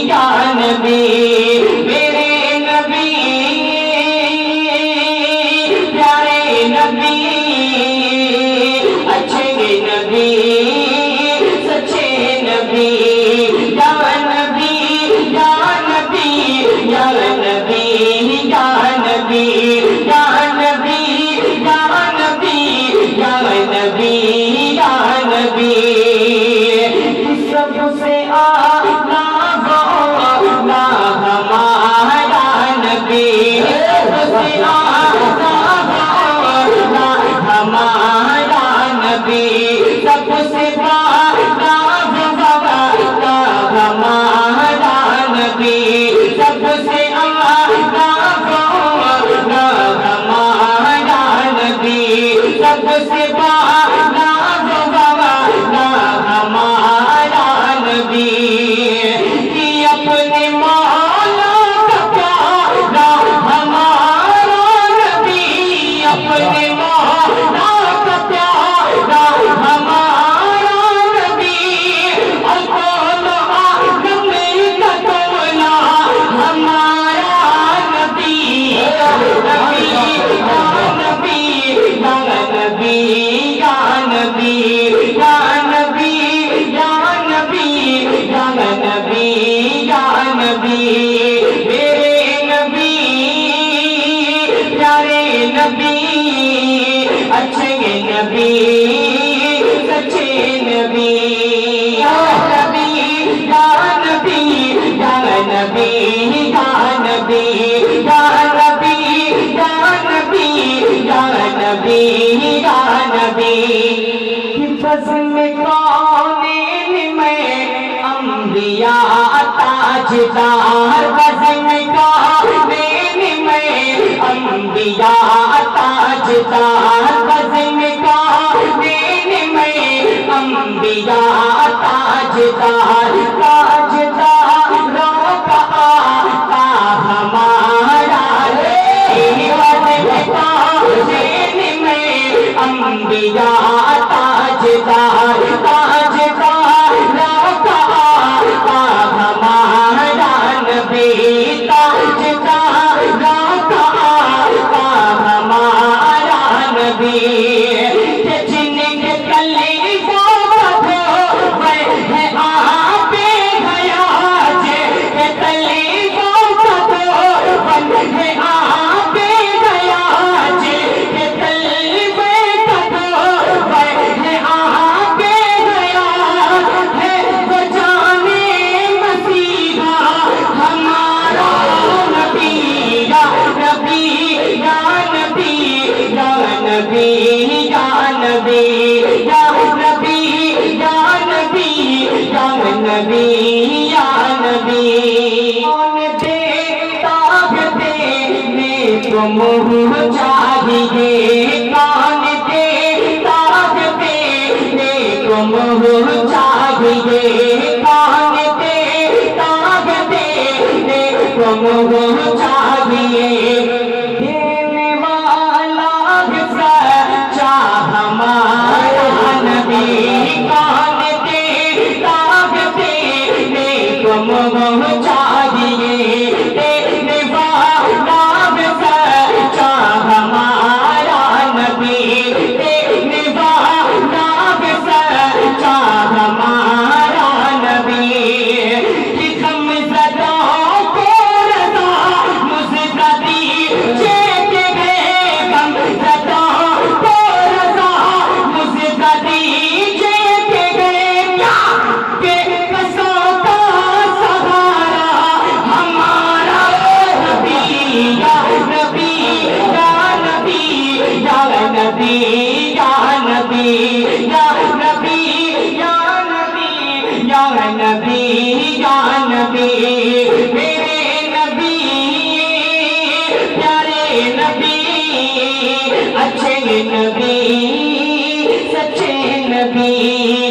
یا نبی میرے نبی پیارے نبی اچھے نبی سچے نبی یا نبی یا نبی یا نبی یا نبی یا نبی یا نبی یا نبی یا نبی سب سے آلہ غولا ہمارا نبی سب سے آلہ غولا ہمارا نبی سب سے آلہ غولا ہمارا نبی سب سے آلہ غولا ہمارا نبی سب سے آلہ غولا ہمارا نبی اپنے مولا کا پیارا ہمارا نبی اپنے مولا کا پیارا ہمارا نبی الکون عالم کا دولا ہمارا نبی یا نبی یا نبی یا نبی یا نبی یا نبی یا نبی یا نبی یا نبی میرے نبی پیارے نبی اچھے نبی سچے نبی یا نبی یا نبی یا نبی یا نبی یا نبی یا نبی یا نبی یا نبی فضل میں کونین میں انبیاء تاجدار فضل میں کونین میں انبیاء تاجدار فضل میں کونین میں انبیاء تاجدار تاجداروں کا آقا ہمارا فضل میں کونین میں انبیاء تاجدار تاجداروں کا آقا ہمارا نبی تاجداروں کا آقا ہمارا نبی جن کے کلیجوں کو ہے آپ حیات کے کلیجوں کو ہے آپ حیات کے کلیجوں کو ہے آپ حیات ہے وہ جانے مسیحا ہمارا نبی یا نبی یا نبی یا نبی یا نبی یا نبی یا نبی یا نبی یا نبی کون دیتا دینے کو منہ چاہیے کون دیتا دینے کو منہ چاہیے کون دیتا دینے کو منہ چاہیے دینے والا سچا ہمارا نبی کون دیتا دینے کو منہ چاہیے دینے والا سچا ہمارا نبی دینے والا سچا ہمارا نبی ہم زدوں کو رضا مجھے دیجیے کہ ہم زدوں کو رضا مجھے دیجیے کہ کیا کہ قصوں کا سہارا ہمارا نبی یا نبی یا نبی یا نبی یا نبی یا نبی یا نبی یا نبی یا نبی میرے نبی پیارے نبی اچھے نبی سچے نبی